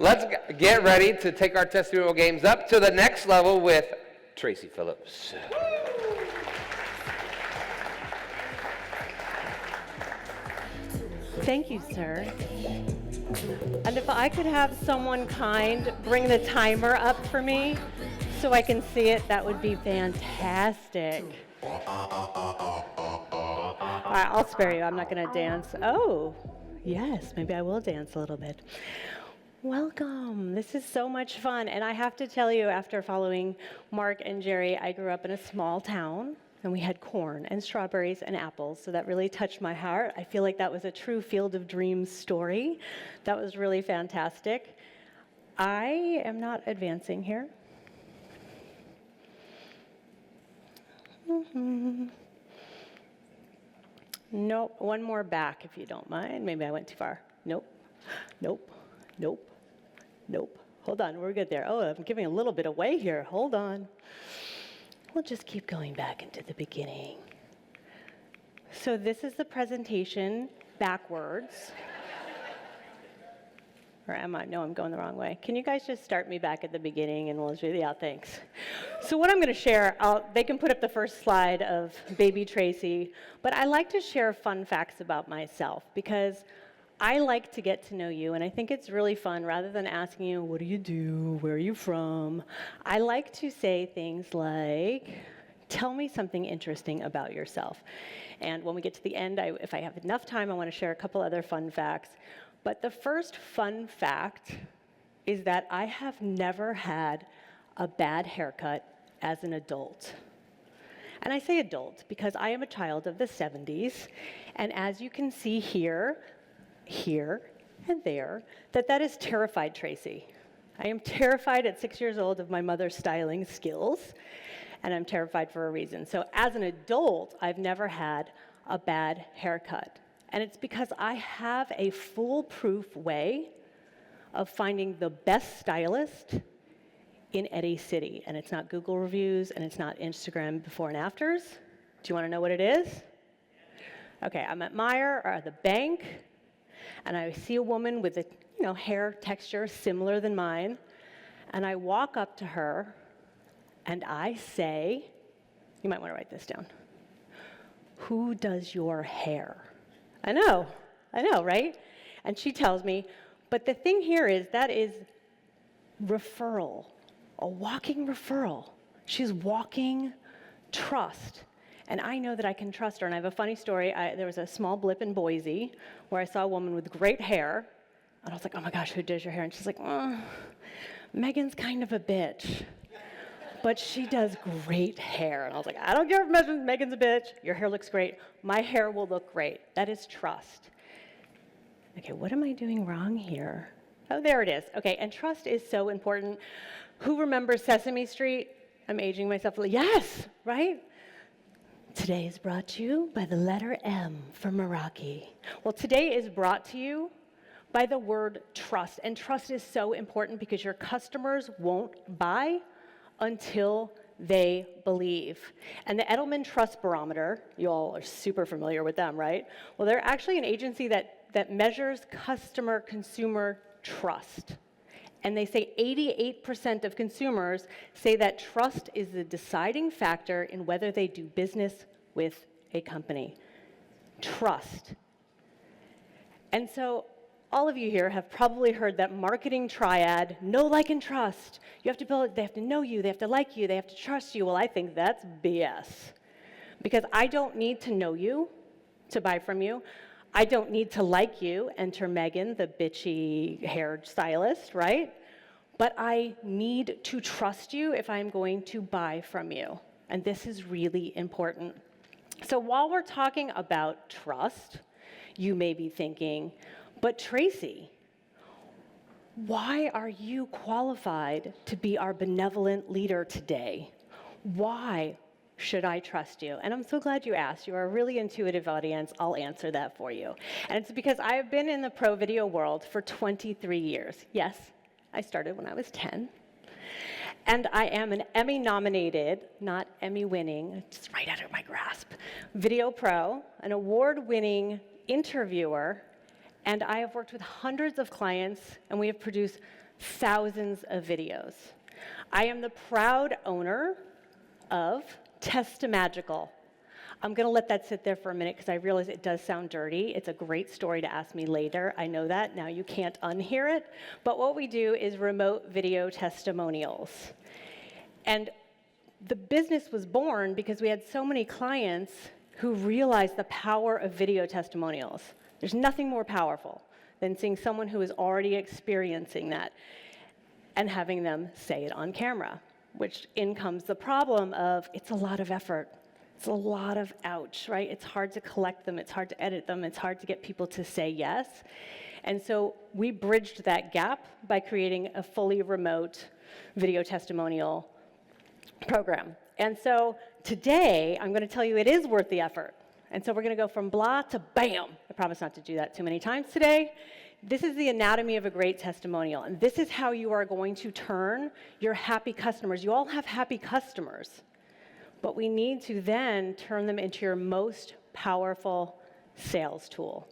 let's get ready to take our testimonial games up to the next level with Tracy Phillips. Thank you, sir. And if I could have someone kind bring the timer up for me so I can see it, that would be fantastic. All right, I'll spare you. I'm not going to dance. Oh, yes, maybe I will dance a little bit. Welcome. This is so much fun. And I have to tell you, after following Mark and Jerry, I grew up in a small town, and we had corn and strawberries and apples, so that really touched my heart. I feel like that was a true Field of Dreams story. That was really fantastic. I am not advancing here. Nope, one more back if you don't mind. Maybe I went too far. Nope, nope, nope, nope. Hold on, we're good there. Oh, I'm giving a little bit away here. Hold on. We'll just keep going back into the beginning. So this is the presentation backwards. Or am I? No, I'm going the wrong way. Can you guys just start me back at the beginning and we'll do the thanks. So what I'm going to share, they can put up the first slide of baby Tracy, but I like to share fun facts about myself because I like to get to know you, and I think it's really fun rather than asking you, what do you do, where are you from? I like to say things like, tell me something interesting about yourself. And when we get to the end, if I have enough time, I want to share a couple other fun facts. But the first fun fact is that I have never had a bad haircut as an adult. And I say adult because I am a child of the 70s, and as you can see here, and there, that is terrified Tracy. I am terrified at 6 years old of my mother's styling skills, and I'm terrified for a reason. So as an adult, I've never had a bad haircut. And it's because I have a foolproof way of finding the best stylist in any city. And it's not Google reviews, and it's not Instagram before and afters. Do you want to know what it is? Okay, I'm at Meijer or at the bank, and I see a woman with a hair texture similar than mine, and I walk up to her, and I say, you might want to write this down, who does your hair? I know, right? And she tells me, but the thing here is that is referral, a walking referral. She's walking trust. And I know that I can trust her. And I have a funny story. There was a small blip in Boise where I saw a woman with great hair. And I was like, oh my gosh, who does your hair? And she's like, Megan's kind of a bitch. But she does great hair. And I was like, I don't care if Megan's a bitch. Your hair looks great. My hair will look great. That is trust. Okay, what am I doing wrong here? Oh, there it is. Okay, and trust is so important. Who remembers Sesame Street? I'm aging myself. Yes, right? Today is brought to you by the letter M for Meraki. Well, today is brought to you by the word trust. And trust is so important because your customers won't buy until they believe. And the Edelman Trust Barometer, you all are super familiar with them, right? Well, they're actually an agency that measures consumer trust. And they say 88% of consumers say that trust is the deciding factor in whether they do business with a company. Trust. And so all of you here have probably heard that marketing triad, know, like, and trust. You have to build it, they have to know you, they have to like you, they have to trust you. Well, I think that's BS. Because I don't need to know you to buy from you. I don't need to like you, enter Megan, the bitchy hair stylist, right? But I need to trust you if I'm going to buy from you. And this is really important. So while we're talking about trust, you may be thinking, but Tracy, why are you qualified to be our benevolent leader today? Why should I trust you? And I'm so glad you asked. You are a really intuitive audience. I'll answer that for you. And it's because I have been in the pro video world for 23 years. Yes, I started when I was 10. And I am an Emmy-nominated, not Emmy-winning, just right out of my grasp, video pro, an award-winning interviewer, and I have worked with hundreds of clients, and we have produced thousands of videos. I am the proud owner of Testimonial. I'm going to let that sit there for a minute because I realize it does sound dirty. It's a great story to ask me later. I know that. Now you can't unhear it. But what we do is remote video testimonials. And the business was born because we had so many clients who realized the power of video testimonials. There's nothing more powerful than seeing someone who is already experiencing that and having them say it on camera, which in comes the problem of it's a lot of effort. It's a lot of ouch, right? It's hard to collect them. It's hard to edit them. It's hard to get people to say yes. And so we bridged that gap by creating a fully remote video testimonial program. And so today, I'm going to tell you it is worth the effort. And so we're going to go from blah to bam. I promise not to do that too many times today. This is the anatomy of a great testimonial. And this is how you are going to turn your happy customers. You all have happy customers. But we need to then turn them into your most powerful sales tool.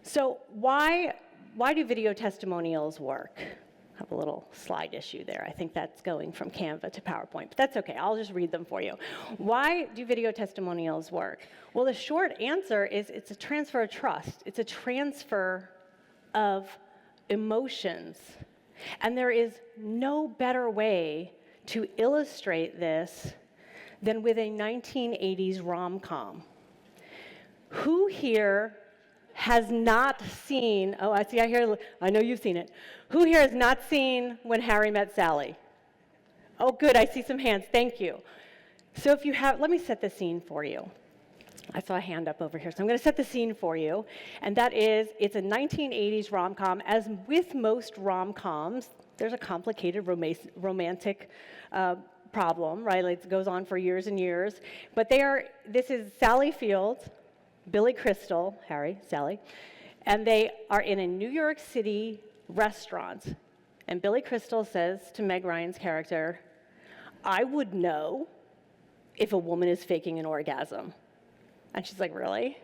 So why do video testimonials work? I have a little slide issue there. I think that's going from Canva to PowerPoint, but that's okay. I'll just read them for you. Why do video testimonials work? Well, the short answer is it's a transfer of trust. It's a transfer of emotions. And there is no better way to illustrate this than with a 1980s rom-com. Who here has not seen, oh, I know you've seen it. Who here has not seen When Harry Met Sally? Oh, good, I see some hands, thank you. So if you have, let me set the scene for you. I saw a hand up over here, so I'm going to set the scene for you. And that is, it's a 1980s rom-com. As with most rom-coms, there's a complicated romantic problem, right? Like it goes on for years and years. But this is Sally Field, Billy Crystal, Harry, Sally, and they are in a New York City restaurant. And Billy Crystal says to Meg Ryan's character, I would know if a woman is faking an orgasm. And she's like, really?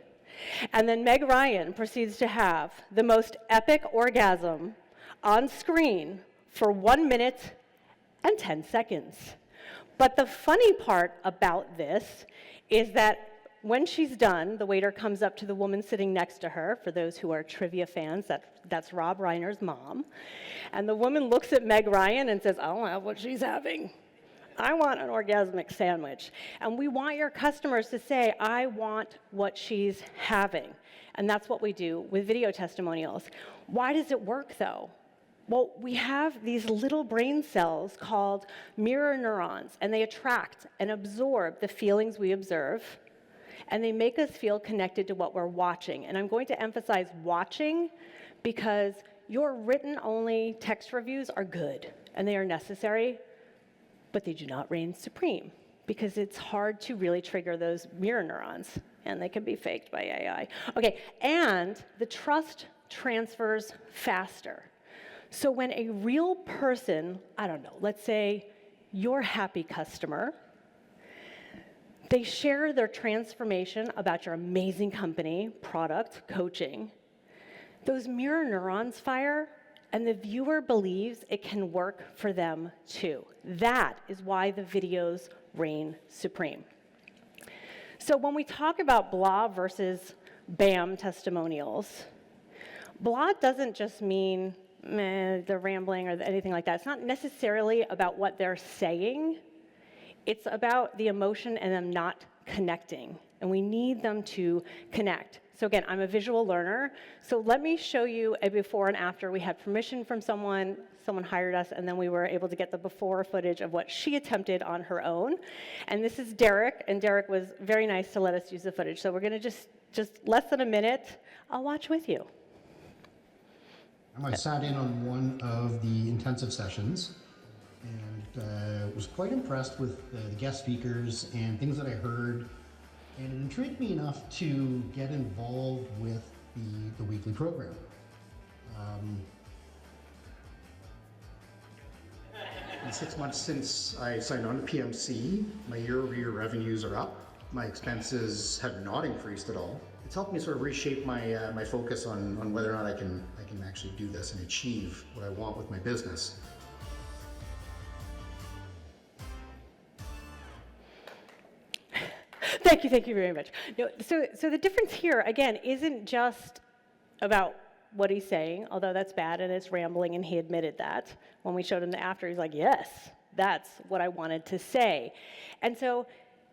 And then Meg Ryan proceeds to have the most epic orgasm on screen for 1 minute and 10 seconds. But the funny part about this is that when she's done, the waiter comes up to the woman sitting next to her. For those who are trivia fans, that's Rob Reiner's mom. And the woman looks at Meg Ryan and says, I don't have what she's having. I want an orgasmic sandwich. And we want your customers to say, I want what she's having. And that's what we do with video testimonials. Why does it work, though? Well, we have these little brain cells called mirror neurons, and they attract and absorb the feelings we observe, and they make us feel connected to what we're watching. And I'm going to emphasize watching because your written-only text reviews are good, and they are necessary, but they do not reign supreme because it's hard to really trigger those mirror neurons, and they can be faked by AI. Okay, and the trust transfers faster. So when a real person, I don't know, let's say your happy customer, they share their transformation about your amazing company, product, coaching, those mirror neurons fire, and the viewer believes it can work for them too. That is why the videos reign supreme. So when we talk about blah versus bam testimonials, blah doesn't just mean they're rambling or anything like that. It's not necessarily about what they're saying. It's about the emotion and them not connecting. And we need them to connect. So again, I'm a visual learner. So let me show you a before and after. We had permission from someone hired us, and then we were able to get the before footage of what she attempted on her own. And this is Derek, and Derek was very nice to let us use the footage. So we're going to just less than a minute. I'll watch with you. I sat in on one of the intensive sessions and was quite impressed with the guest speakers and things that I heard, and it intrigued me enough to get involved with the weekly program. In 6 months since I signed on to PMC, my year-over-year revenues are up. My expenses have not increased at all. It's helped me sort of reshape my focus on whether or not I can can actually do this and achieve what I want with my business. Thank you very much. No, so the difference here, again, isn't just about what he's saying, although that's bad and it's rambling, and he admitted that. When we showed him the after, he's like, yes, that's what I wanted to say. And so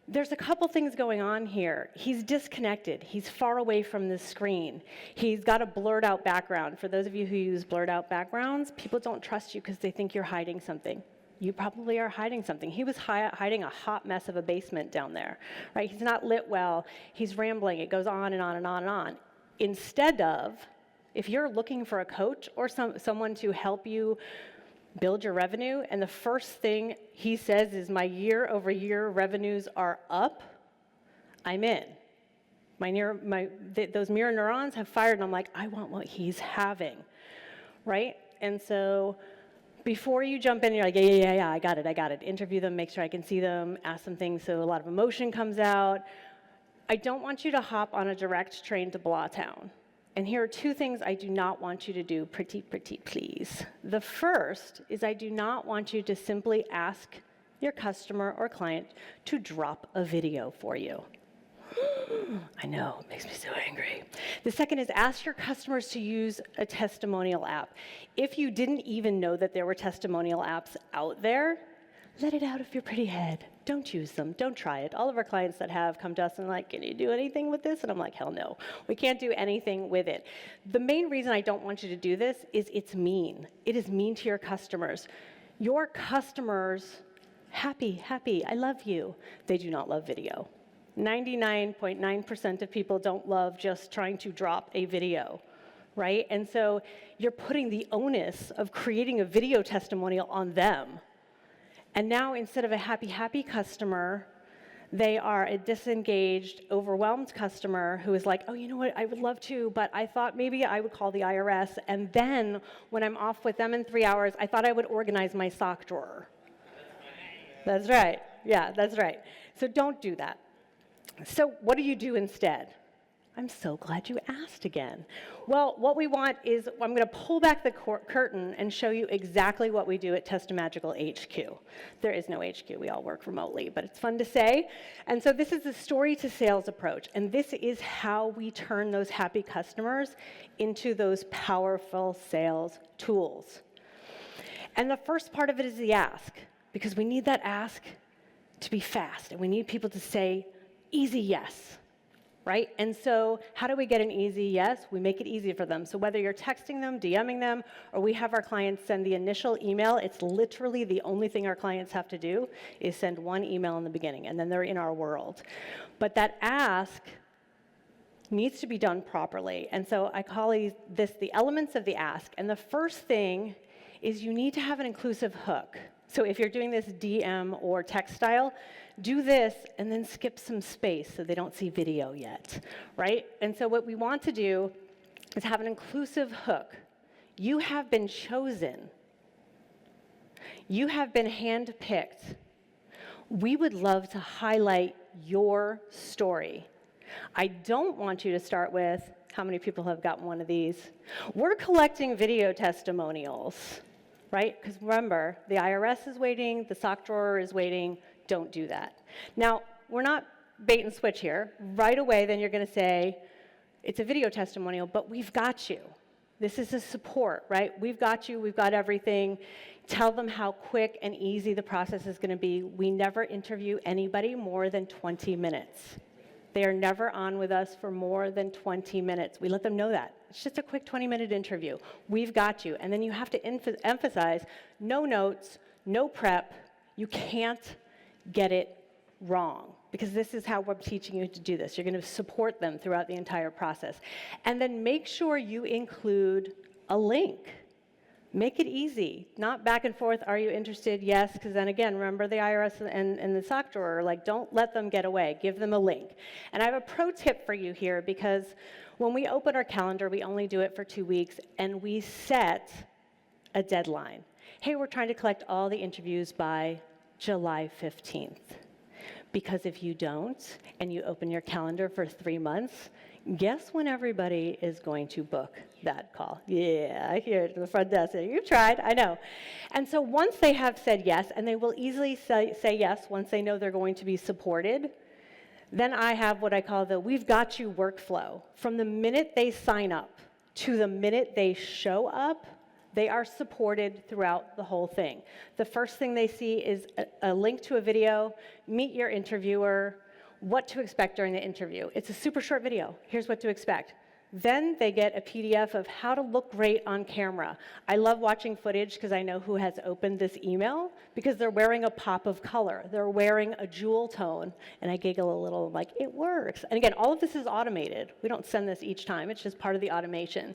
there's a couple things going on here. He's disconnected. He's far away from the screen. He's got a blurred out background. For those of you who use blurred out backgrounds, people don't trust you because they think you're hiding something. You probably are hiding something. He was hiding a hot mess of a basement down there, right? He's not lit well. He's rambling. It goes on and on and on and on. Instead of, if you're looking for a coach or someone to help you build your revenue, and the first thing he says is, my year-over-year revenues are up, I'm in. Those mirror neurons have fired, and I'm like, I want what he's having, right? And so before you jump in, you're like, yeah, I got it. Interview them, make sure I can see them, ask them things so a lot of emotion comes out. I don't want you to hop on a direct train to Blawtown. And here are two things I do not want you to do, pretty please. The first is I do not want you to simply ask your customer or client to drop a video for you. I know, it makes me so angry. The second is ask your customers to use a testimonial app. If you didn't even know that there were testimonial apps out there, let it out of your pretty head. Don't use them. Don't try it. All of our clients that have come to us and like, can you do anything with this? And I'm like, hell no. We can't do anything with it. The main reason I don't want you to do this is it's mean. It is mean to your customers. Your customers, happy, I love you. They do not love video. 99.9% of people don't love just trying to drop a video, right? And so you're putting the onus of creating a video testimonial on them. And now instead of a happy customer, they are a disengaged, overwhelmed customer who is like, oh, you know what, I would love to, but I thought maybe I would call the IRS, and then when I'm off with them in 3 hours, I thought I would organize my sock drawer. That's right. Yeah, that's right. So don't do that. So what do you do instead? I'm so glad you asked again. Well, what we want is, I'm going to pull back the curtain and show you exactly what we do at Testimagical HQ. There is no HQ. We all work remotely, but it's fun to say. And so this is the story to sales approach, and this is how we turn those happy customers into those powerful sales tools. And the first part of it is the ask, because we need that ask to be fast, and we need people to say, easy yes. Right? And so how do we get an easy yes? We make it easy for them. So whether you're texting them, DMing them, or we have our clients send the initial email, it's literally the only thing our clients have to do is send one email in the beginning, and then they're in our world. But that ask needs to be done properly. And so I call this the elements of the ask. And the first thing is you need to have an inclusive hook. So if you're doing this DM or text style, do this and then skip some space so they don't see video yet, right? And so what we want to do is have an inclusive hook. You have been chosen. You have been handpicked. We would love to highlight your story. I don't want you to start with, how many people have gotten one of these? We're collecting video testimonials, right? Because remember, the IRS is waiting, the sock drawer is waiting. Don't do that. Now, we're not bait and switch here. Right away, then you're going to say, it's a video testimonial, but we've got you. This is a support, right? We've got you. We've got everything. Tell them how quick and easy the process is going to be. We never interview anybody more than 20 minutes. They are never on with us for more than 20 minutes. We let them know that. It's just a quick 20-minute interview. We've got you. And then you have to emphasize no notes, no prep. You can't get it wrong, because this is how we're teaching you to do this. You're going to support them throughout the entire process. And then make sure you include a link. Make it easy, not back and forth, are you interested? Yes, because then again, remember the IRS and the sock drawer, like don't let them get away. Give them a link. And I have a pro tip for you here, because when we open our calendar, we only do it for 2 weeks, and we set a deadline. Hey, we're trying to collect all the interviews by July 15th. Because if you don't, and you open your calendar for 3 months, Guess when everybody is going to book that call? Yeah, I hear it at the front desk. You've tried, I know. And so once they have said yes, and they will easily say yes once they know they're going to be supported, then I have what I call the we've got you workflow. From the minute they sign up to the minute they show up, they are supported throughout the whole thing. The first thing they see is a link to a video, meet your interviewer, what to expect during the interview. It's a super short video. Here's what to expect. Then they get a PDF of how to look great on camera. I love watching footage because I know who has opened this email because they're wearing a pop of color. They're wearing a jewel tone. And I giggle a little like, it works. And again, all of this is automated. We don't send this each time. It's just part of the automation.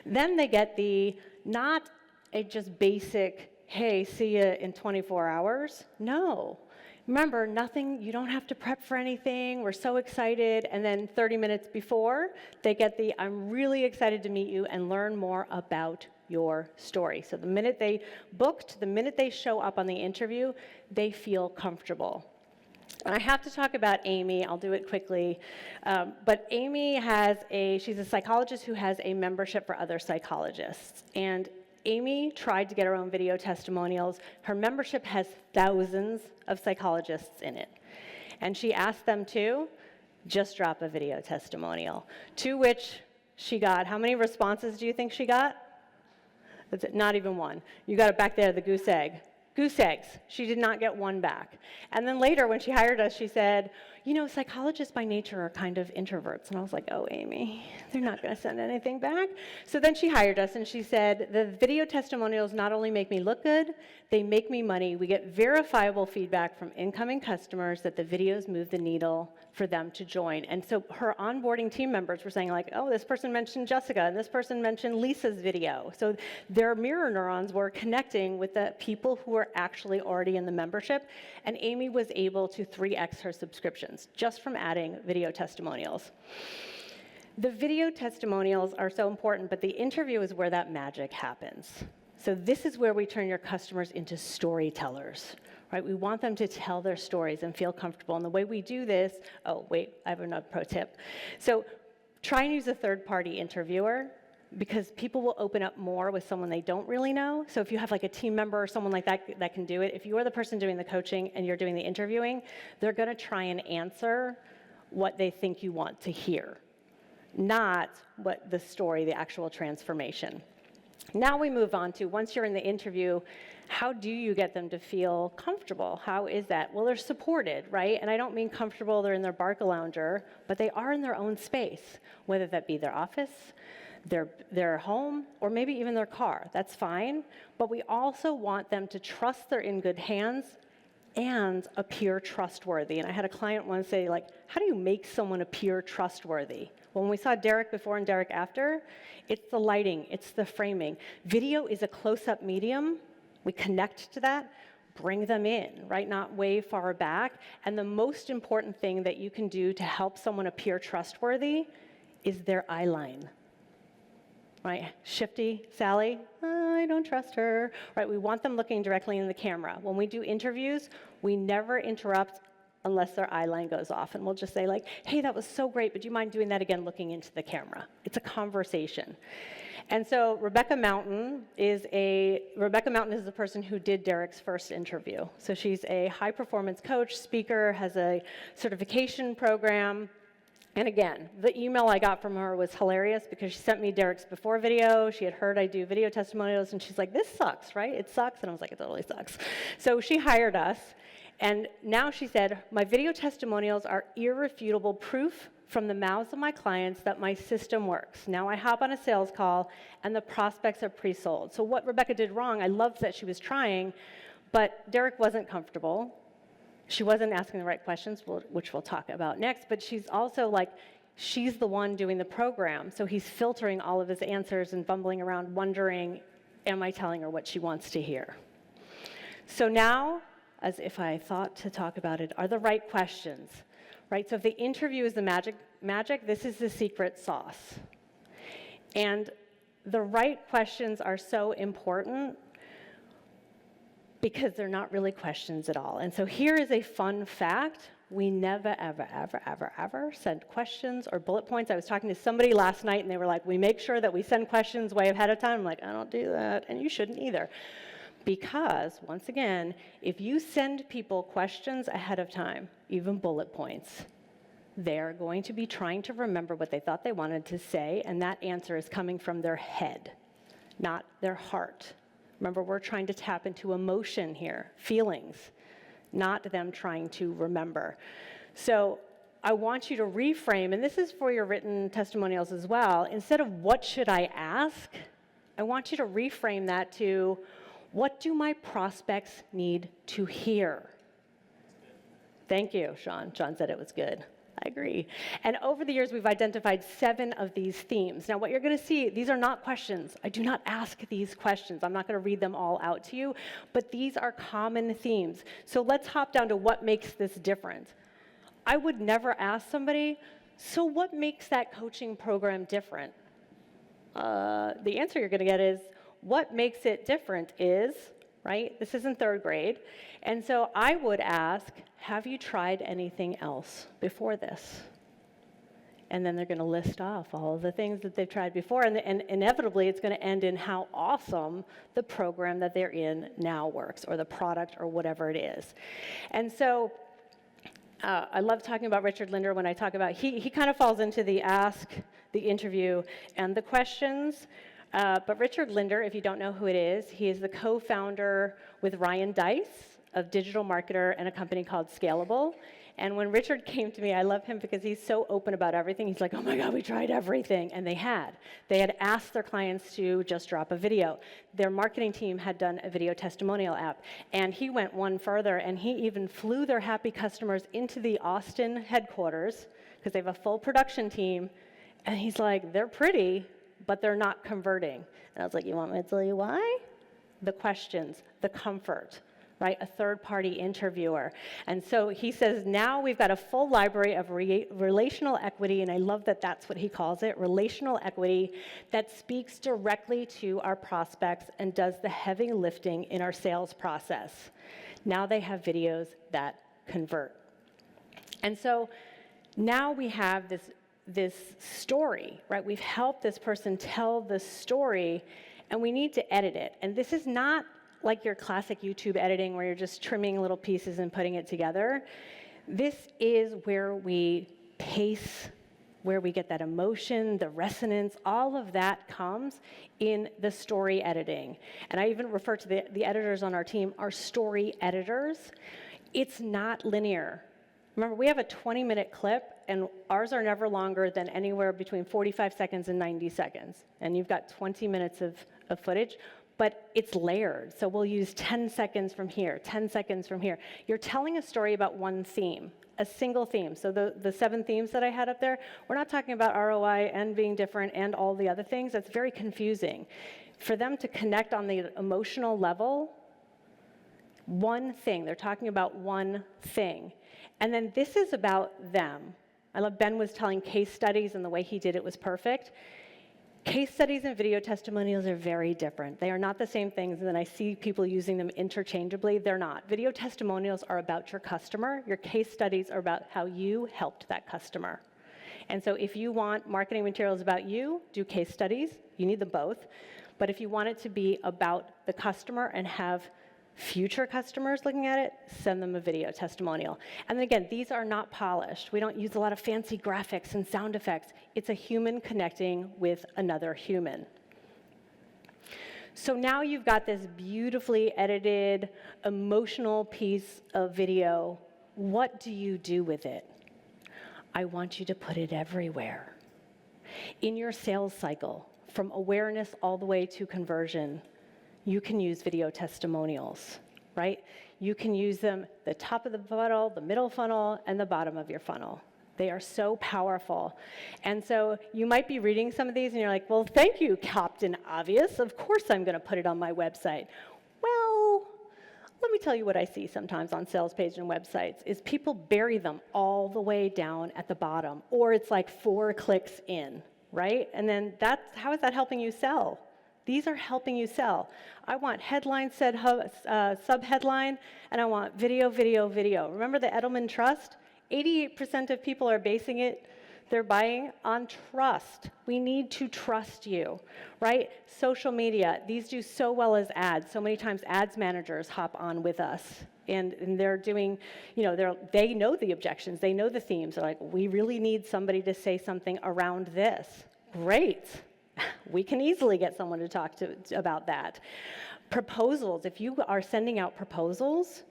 Then they get the, not a just basic, hey, see you in 24 hours. No. Remember, nothing, you don't have to prep for anything. We're so excited. And then 30 minutes before, they get the, I'm really excited to meet you and learn more about your story. So the minute they booked, the minute they show up on the interview, they feel comfortable. And I have to talk about Amy. I'll do it quickly. But Amy she's a psychologist who has a membership for other psychologists. And Amy tried to get her own video testimonials. Her membership has thousands of psychologists in it. And she asked them to just drop a video testimonial, to which she got, how many responses do you think she got? That's it, not even one. You got it back there, the goose egg. Goose eggs. She did not get one back. And then later, when she hired us, she said, you know, psychologists by nature are kind of introverts. And I was like, oh, Amy, they're not going to send anything back. So then she hired us, and she said, the video testimonials not only make me look good, they make me money. We get verifiable feedback from incoming customers that the videos move the needle for them to join. And so her onboarding team members were saying like, oh, this person mentioned Jessica, and this person mentioned Lisa's video. So their mirror neurons were connecting with the people who were actually already in the membership, and Amy was able to 3x her subscriptions just from adding video testimonials. The video testimonials are so important, but the interview is where that magic happens. So this is where we turn your customers into storytellers. Right? We want them to tell their stories and feel comfortable. And the way we do this, oh, wait, I have another pro tip. So try and use a third-party interviewer because people will open up more with someone they don't really know. So if you have like a team member or someone like that that can do it, if you are the person doing the coaching and you're doing the interviewing, they're going to try and answer what they think you want to hear, not what the story, the actual transformation. Now we move on to, once you're in the interview, how do you get them to feel comfortable? How is that? Well, they're supported, right? And I don't mean comfortable, they're in their Barcalounger, but they are in their own space, whether that be their office, their home, or maybe even their car. That's fine. But we also want them to trust they're in good hands and appear trustworthy. And I had a client once say, like, how do you make someone appear trustworthy? Well, when we saw Derek before and Derek after, it's the lighting, it's the framing. Video is a close-up medium. We connect to that, bring them in, right? Not way far back. And the most important thing that you can do to help someone appear trustworthy is their eye line. Right? Shifty Sally, I don't trust her. Right? We want them looking directly in the camera. When we do interviews, we never interrupt unless their eye line goes off. And we'll just say like, hey, that was so great, but do you mind doing that again looking into the camera? It's a conversation. And so Rebecca Mountain is the person who did Derek's first interview. So she's a high-performance coach, speaker, has a certification program. And again, the email I got from her was hilarious because she sent me Derek's before video. She had heard I do video testimonials, and she's like, this sucks, right? It sucks. And I was like, it totally sucks. So she hired us. And now she said, my video testimonials are irrefutable proof from the mouths of my clients that my system works. Now I hop on a sales call, and the prospects are pre-sold. So what Rebecca did wrong, I loved that she was trying, but Derek wasn't comfortable. She wasn't asking the right questions, which we'll talk about next, but she's also like, she's the one doing the program, so he's filtering all of his answers and bumbling around wondering, am I telling her what she wants to hear? So now, as if I thought to talk about it, are the right questions, right? So if the interview is the magic, this is the secret sauce. And the right questions are so important because they're not really questions at all. And so here is a fun fact we never, ever, ever, ever, ever send questions or bullet points. I was talking to somebody last night, and they were like, we make sure that we send questions way ahead of time. I'm like, I don't do that, and you shouldn't either. Because, once again, if you send people questions ahead of time, even bullet points, they're going to be trying to remember what they thought they wanted to say, and that answer is coming from their head, not their heart. Remember, we're trying to tap into emotion here, feelings, not them trying to remember. So I want you to reframe, and this is for your written testimonials as well. Instead of what should I ask, I want you to reframe that to what do my prospects need to hear? Thank you, Sean. Sean said it was good. I agree. And over the years, we've identified 7 of these themes. Now, what you're going to see, these are not questions. I do not ask these questions. I'm not going to read them all out to you, but these are common themes. So let's hop down to what makes this different. I would never ask somebody, so what makes that coaching program different? The answer you're going to get is, what makes it different is, right? This isn't 3rd grade. And so I would ask, have you tried anything else before this? And then they're going to list off all of the things that they've tried before. And inevitably, it's going to end in how awesome the program that they're in now works, or the product, or whatever it is. And so I love talking about Richard Linder when I talk about, he kind of falls into the ask, the interview, and the questions. But Richard Linder, if you don't know who it is, he is the co-founder with Ryan Deiss of digital marketer and a company called Scalable. And when Richard came to me, I love him because he's so open about everything. He's like, oh my God, we tried everything. And they had. They had asked their clients to just drop a video. Their marketing team had done a video testimonial app. And he went one further, and he even flew their happy customers into the Austin headquarters, because they have a full production team. And he's like, they're pretty, but they're not converting. And I was like, you want me to tell you why? The questions, the comfort, right? A third-party interviewer. And so he says, now we've got a full library of relational equity, and I love that that's what he calls it, relational equity, that speaks directly to our prospects and does the heavy lifting in our sales process. Now they have videos that convert. And so now we have this story, right? We've helped this person tell the story, and we need to edit it. And this is not like your classic YouTube editing where you're just trimming little pieces and putting it together. This is where we pace, where we get that emotion, the resonance, all of that comes in the story editing. And I even refer to the editors on our team, our story editors. It's not linear. Remember, we have a 20-minute clip, and ours are never longer than anywhere between 45 seconds and 90 seconds. And you've got 20 minutes of footage, but it's layered. So we'll use 10 seconds from here, 10 seconds from here. You're telling a story about one theme, a single theme. So the 7 themes that I had up there, we're not talking about ROI and being different and all the other things. That's very confusing. For them to connect on the emotional level, one thing, they're talking about one thing. And then this is about them. I love Ben was telling case studies, and the way he did it was perfect. Case studies and video testimonials are very different. They are not the same things, and then I see people using them interchangeably. They're not. Video testimonials are about your customer. Your case studies are about how you helped that customer. And so if you want marketing materials about you, do case studies. You need them both. But if you want it to be about the customer and have future customers looking at it, send them a video testimonial. And then again, these are not polished. We don't use a lot of fancy graphics and sound effects. It's a human connecting with another human. So now you've got this beautifully edited, emotional piece of video. What do you do with it? I want you to put it everywhere. In your sales cycle, from awareness all the way to conversion, you can use video testimonials, right? You can use them the top of the funnel, the middle funnel, and the bottom of your funnel. They are so powerful. And so you might be reading some of these and you're like, well, thank you, Captain Obvious. Of course I'm going to put it on my website. Well, let me tell you what I see sometimes on sales pages and websites is people bury them all the way down at the bottom, or it's like 4 clicks in, right? And then how is that helping you sell? These are helping you sell. I want headline, subheadline, and I want video, video, video. Remember the Edelman Trust? 88% of people are basing it, they're buying on trust. We need to trust you, right? Social media, these do so well as ads. So many times ads managers hop on with us. And they're doing, they know the objections, they know the themes. They're like, we really need somebody to say something around this. Great. We can easily get someone to talk to about that. Proposals, if you are sending out proposals,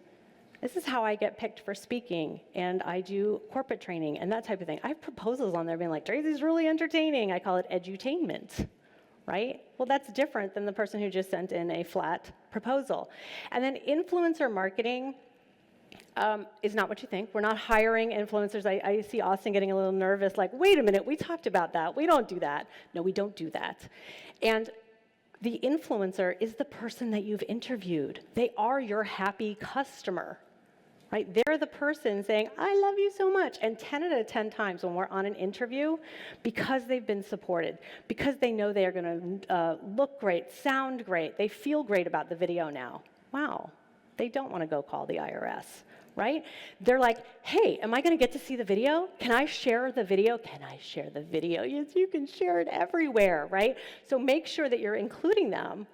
this is how I get picked for speaking, and I do corporate training and that type of thing. I have proposals on there being like, Tracy's really entertaining. I call it edutainment, right? Well, that's different than the person who just sent in a flat proposal. And then influencer marketing is not what you think. We're not hiring influencers. I see Austin getting a little nervous, like, wait a minute, we talked about that. We don't do that. No, we don't do that. And the influencer is the person that you've interviewed. They are your happy customer, right? They're the person saying, I love you so much. And 10 out of 10 times when we're on an interview, because they've been supported, because they know they are going to look great, sound great, they feel great about the video now. Wow, they don't want to go call the IRS, right? They're like, hey, am I going to get to see the video? Can I share the video? Can I share the video? Yes, you can share it everywhere, right? So make sure that you're including them,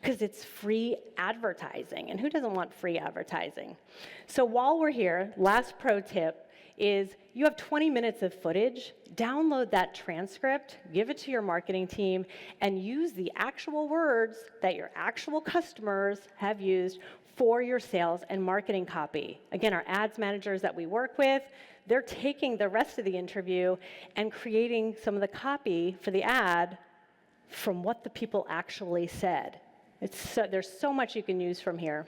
because it's free advertising. And who doesn't want free advertising? So while we're here, last pro tip is you have 20 minutes of footage, download that transcript, give it to your marketing team, and use the actual words that your actual customers have used for your sales and marketing copy. Again, our ads managers that we work with, they're taking the rest of the interview and creating some of the copy for the ad from what the people actually said. There's so much you can use from here.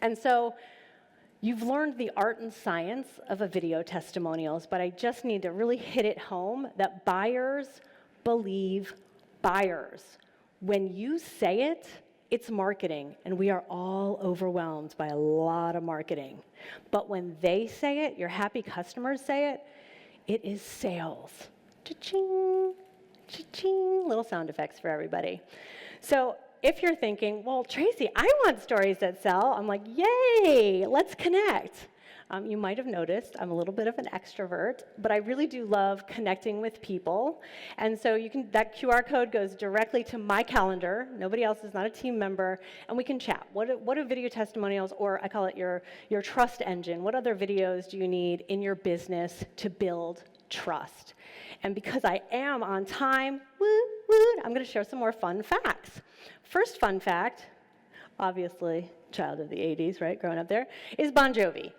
And so you've learned the art and science of a video testimonials, but I just need to really hit it home that buyers believe buyers. When you say it, it's marketing, and we are all overwhelmed by a lot of marketing. But when they say it, your happy customers say it, it is sales. Cha-ching, cha-ching, little sound effects for everybody. So if you're thinking, well, Tracy, I want stories that sell, I'm like, yay, let's connect. You might have noticed I'm a little bit of an extrovert, but I really do love connecting with people. And so that QR code goes directly to my calendar. Nobody else is not a team member, and we can chat. What are video testimonials, or I call it your trust engine? What other videos do you need in your business to build trust? And because I am on time, I'm going to share some more fun facts. First fun fact, obviously, child of the 80s, right, growing up there, is Bon Jovi.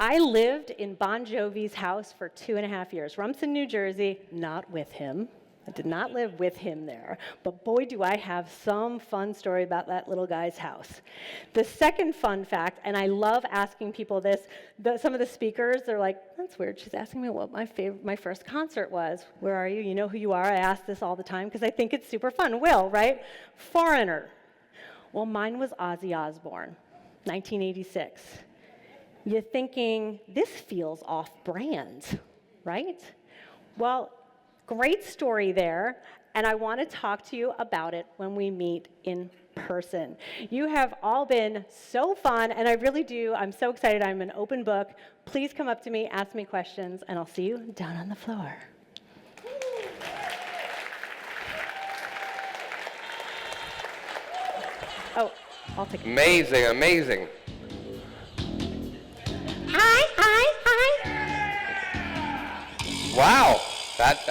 I lived in Bon Jovi's house for 2.5 years. Rumson, New Jersey, not with him. I did not live with him there. But boy, do I have some fun story about that little guy's house. The second fun fact, and I love asking people this, some of the speakers, they're like, that's weird, she's asking me what my first concert was. Where are you? You know who you are? I ask this all the time because I think it's super fun. Will, right? Foreigner. Well, mine was Ozzy Osbourne, 1986. You're thinking, this feels off-brand, right? Well, great story there, and I want to talk to you about it when we meet in person. You have all been so fun, and I really do. I'm so excited. I'm an open book. Please come up to me, ask me questions, and I'll see you down on the floor. Oh, I'll take it. Amazing, amazing. Hi. Wow, that